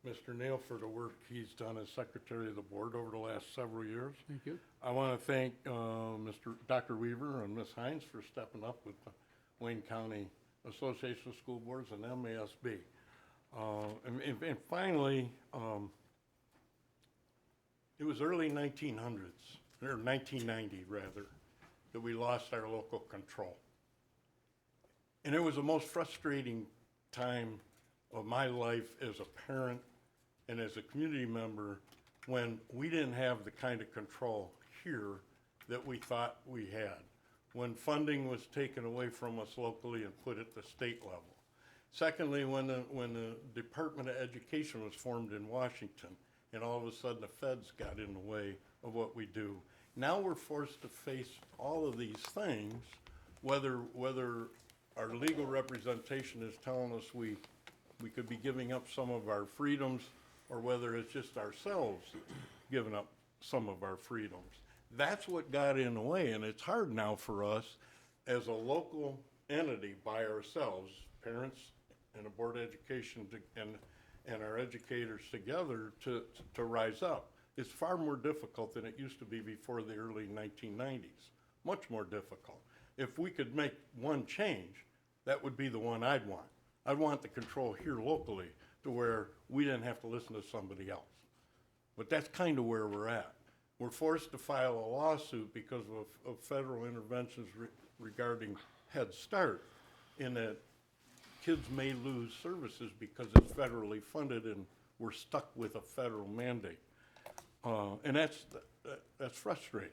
Mr. Neal for the work he's done as Secretary of the Board over the last several years. Thank you. I want to thank Dr. Weaver and Ms. Hines for stepping up with the Wayne County Association of School Boards and MASB. And finally, it was early 1900s, or 1990 rather, that we lost our local control. And it was the most frustrating time of my life as a parent and as a community member when we didn't have the kind of control here that we thought we had, when funding was taken away from us locally and put at the state level. Secondly, when the Department of Education was formed in Washington, and all of a sudden the feds got in the way of what we do. Now we're forced to face all of these things, whether our legal representation is telling us we could be giving up some of our freedoms, or whether it's just ourselves giving up some of our freedoms. That's what got in the way, and it's hard now for us as a local entity by ourselves, parents and a board of education and our educators together to rise up. It's far more difficult than it used to be before the early 1990s, much more difficult. If we could make one change, that would be the one I'd want. I'd want the control here locally to where we didn't have to listen to somebody else. But that's kind of where we're at. We're forced to file a lawsuit because of federal interventions regarding Head Start, in that kids may lose services because it's federally funded and we're stuck with a federal mandate. And that's frustrating.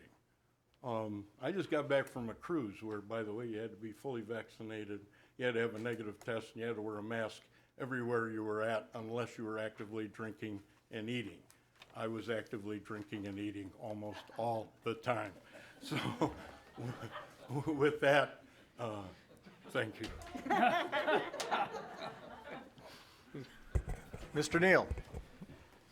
I just got back from a cruise where, by the way, you had to be fully vaccinated, you had to have a negative test, and you had to wear a mask everywhere you were at unless you were actively drinking and eating. I was actively drinking and eating almost all the time. So with that, thank you. Mr. Neal.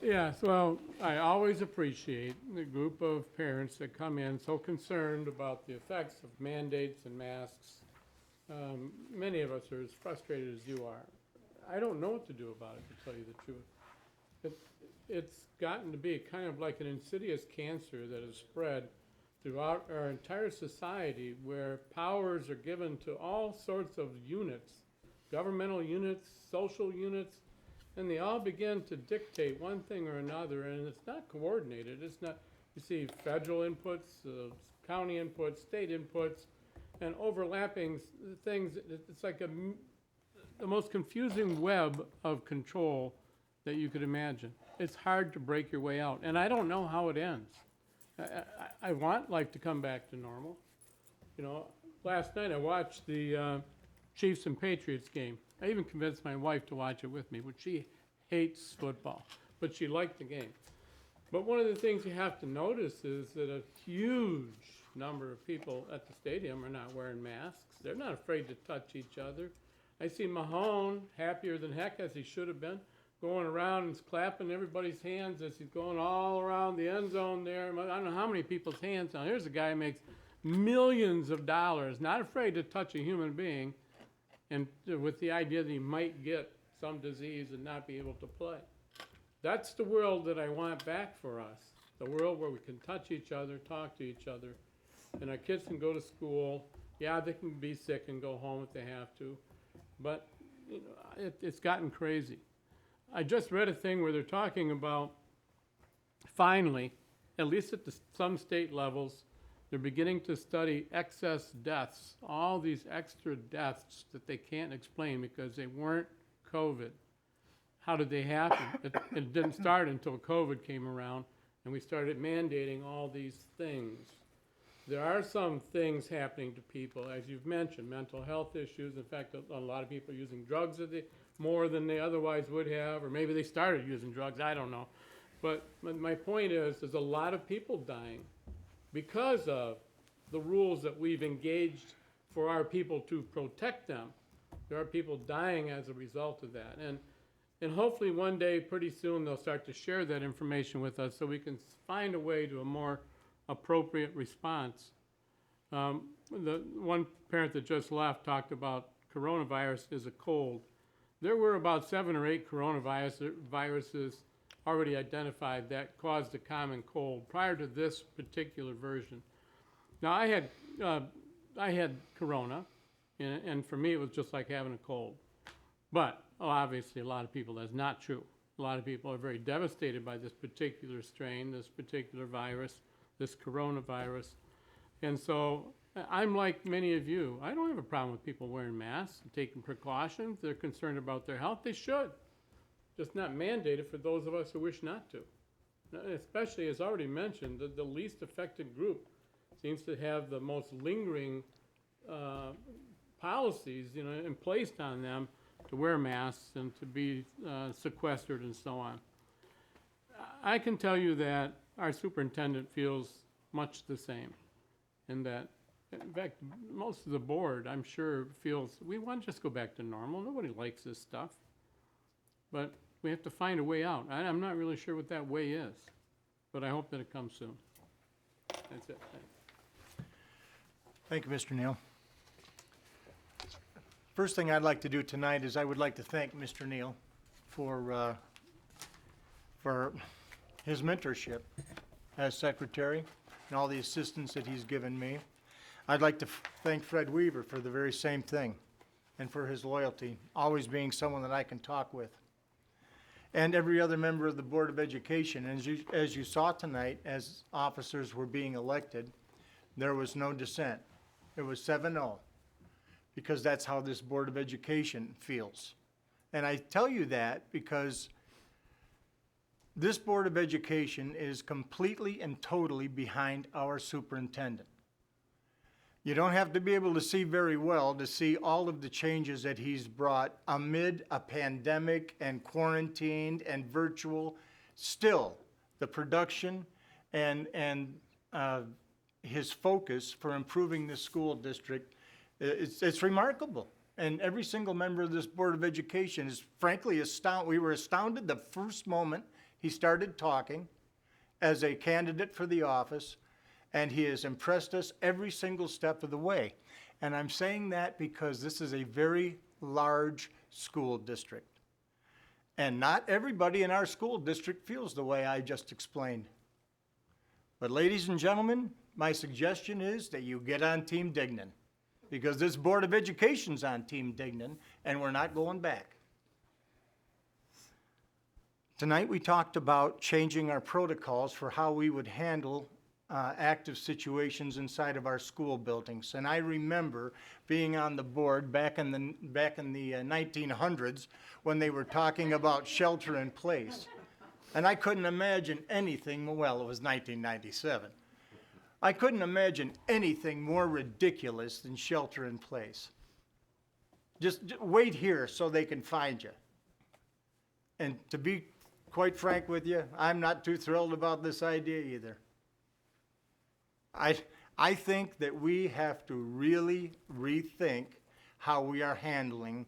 Yes, well, I always appreciate the group of parents that come in so concerned about the effects of mandates and masks. Many of us are as frustrated as you are. I don't know what to do about it, to tell you the truth. It's gotten to be kind of like an insidious cancer that has spread throughout our entire society, where powers are given to all sorts of units, governmental units, social units, and they all begin to dictate one thing or another, and it's not coordinated. It's not, you see federal inputs, county inputs, state inputs, and overlapping things. It's like the most confusing web of control that you could imagine. It's hard to break your way out, and I don't know how it ends. I want life to come back to normal. You know, last night I watched the Chiefs and Patriots game. I even convinced my wife to watch it with me, but she hates football, but she liked the game. But one of the things you have to notice is that a huge number of people at the stadium are not wearing masks. They're not afraid to touch each other. I see Mahone, happier than heck, as he should have been, going around and clapping everybody's hands as he's going all around the end zone there. I don't know how many people's hands now. Here's a guy who makes millions of dollars, not afraid to touch a human being, and with the idea that he might get some disease and not be able to play. That's the world that I want back for us, the world where we can touch each other, talk to each other, and our kids can go to school. Yeah, they can be sick and go home if they have to, but you know, it's gotten crazy. I just read a thing where they're talking about, finally, at least at some state levels, they're beginning to study excess deaths, all these extra deaths that they can't explain because they weren't COVID. How did they happen? It didn't start until COVID came around and we started mandating all these things. There are some things happening to people, as you've mentioned, mental health issues. In fact, a lot of people are using drugs more than they otherwise would have, or maybe they started using drugs, I don't know. But my point is, there's a lot of people dying because of the rules that we've engaged for our people to protect them. There are people dying as a result of that. And hopefully one day, pretty soon, they'll start to share that information with us so we can find a way to a more appropriate response. The one parent that just left talked about coronavirus is a cold. there were about 7 or 8 viruses already identified that caused the common cold prior to this particular version. Now, I had corona, and for me, it was just like having a cold. But obviously, a lot of people, that's not true. A lot of people are very devastated by this particular strain, this particular virus, this coronavirus. And so I'm like many of you. I don't have a problem with people wearing masks and taking precautions. They're concerned about their health. They should. Just not mandated for those of us who wish not to. Especially, as already mentioned, the least affected group seems to have the most lingering policies, in placed on them to wear masks and to be sequestered and so on. I can tell you that our superintendent feels much the same, and that, in fact, most of the board, I'm sure, feels we want to just go back to normal. Nobody likes this stuff, but we have to find a way out. I'm not really sure what that way is, but I hope that it comes soon. That's it. Thanks. Thank you, Mr. Neal. First thing I'd like to do tonight is I would like to thank Mr. Neal for his mentorship as secretary and all the assistance that he's given me. I'd like to thank Fred Weaver for the very same thing and for his loyalty, always being someone that I can talk with. And every other member of the Board of Education. And as you saw tonight, as officers were being elected, there was no dissent. It was 7-0, because that's how this Board of Education feels. And I tell you that because this Board of Education is completely and totally behind our superintendent. You don't have to be able to see very well to see all of the changes that he's brought amid a pandemic and quarantined and virtual. Still, the production and his focus for improving the school district, it's remarkable. And every single member of this Board of Education is frankly astounded. We were astounded the first moment he started talking as a candidate for the office, and he has impressed us every single step of the way. And I'm saying that because this is a very large school district. And not everybody in our school district feels the way I just explained. But ladies and gentlemen, my suggestion is that you get on Team Dignan, because this Board of Education's on Team Dignan, and we're not going back. Tonight we talked about changing our protocols for how we would handle active situations inside of our school buildings. And I remember being on the board back in the 1900s when they were talking about shelter in place. And I couldn't imagine anything, well, it was 1997. I couldn't imagine anything more ridiculous than shelter in place. Just wait here so they can find you. And to be quite frank with you, I'm not too thrilled about this idea either. I think that we have to really rethink how we are handling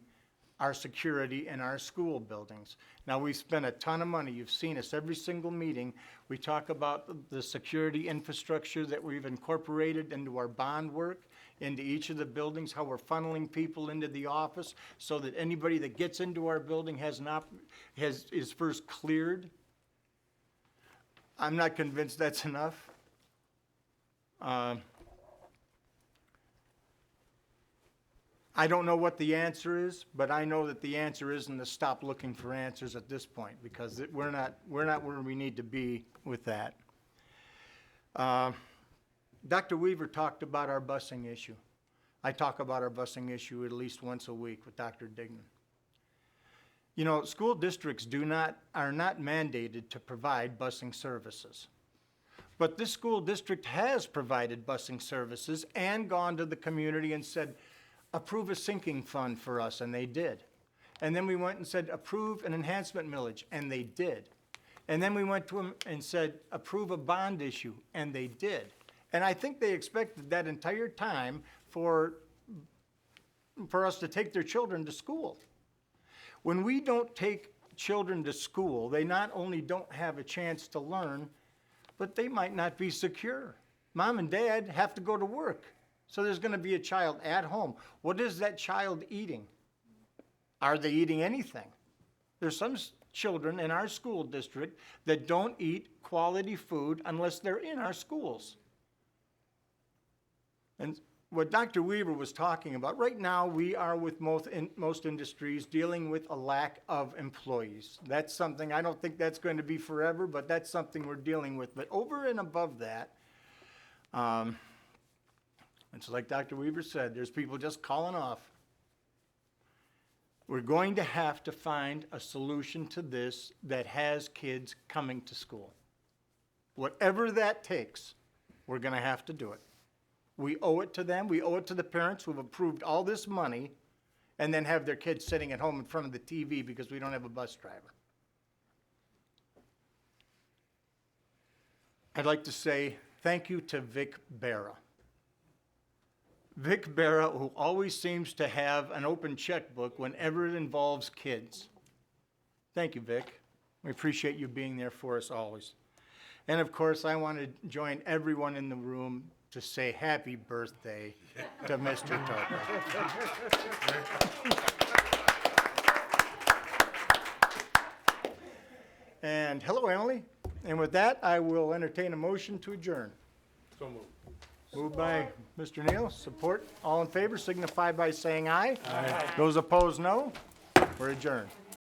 our security in our school buildings. Now, we've spent a ton of money. You've seen us every single meeting. We talk about the security infrastructure that we've incorporated into our bond work, into each of the buildings, how we're funneling people into the office so that anybody that gets into our building is first cleared. I'm not convinced that's enough. I don't know what the answer is, but I know that the answer isn't to stop looking for answers at this point, because we're not where we need to be with that. Dr. Weaver talked about our busing issue. I talk about our busing issue at least once a week with Dr. Dignan. You know, school districts are not mandated to provide busing services. But this school district has provided busing services and gone to the community and said, approve a sinking fund for us, and they did. And then we went and said, approve an enhancement millage, and they did. And then we went to them and said, approve a bond issue, and they did. And I think they expected that entire time for us to take their children to school. When we don't take children to school, they not only don't have a chance to learn, but they might not be secure. Mom and dad have to go to work. So there's going to be a child at home. What is that child eating? Are they eating anything? There's some children in our school district that don't eat quality food unless they're in our schools. And what Dr. Weaver was talking about, right now, we are with most industries dealing with a lack of employees. That's something, I don't think that's going to be forever, but that's something we're dealing with. But over and above that, it's like Dr. Weaver said, there's people just calling off. We're going to have to find a solution to this that has kids coming to school. Whatever that takes, we're going to have to do it. We owe it to them. We owe it to the parents who have approved all this money and then have their kids sitting at home in front of the TV because we don't have a bus driver. I'd like to say thank you to Vic Barra. Vic Barra, who always seems to have an open checkbook whenever it involves kids. Thank you, Vic. We appreciate you being there for us always. And of course, I want to join everyone in the room to say happy birthday to Mr. Tarper. And hello, Emily. And with that, I will entertain a motion to adjourn. So moved. Moved by Mr. Neal, support. All in favor signify by saying aye. Aye. Those opposed, no. We're adjourned.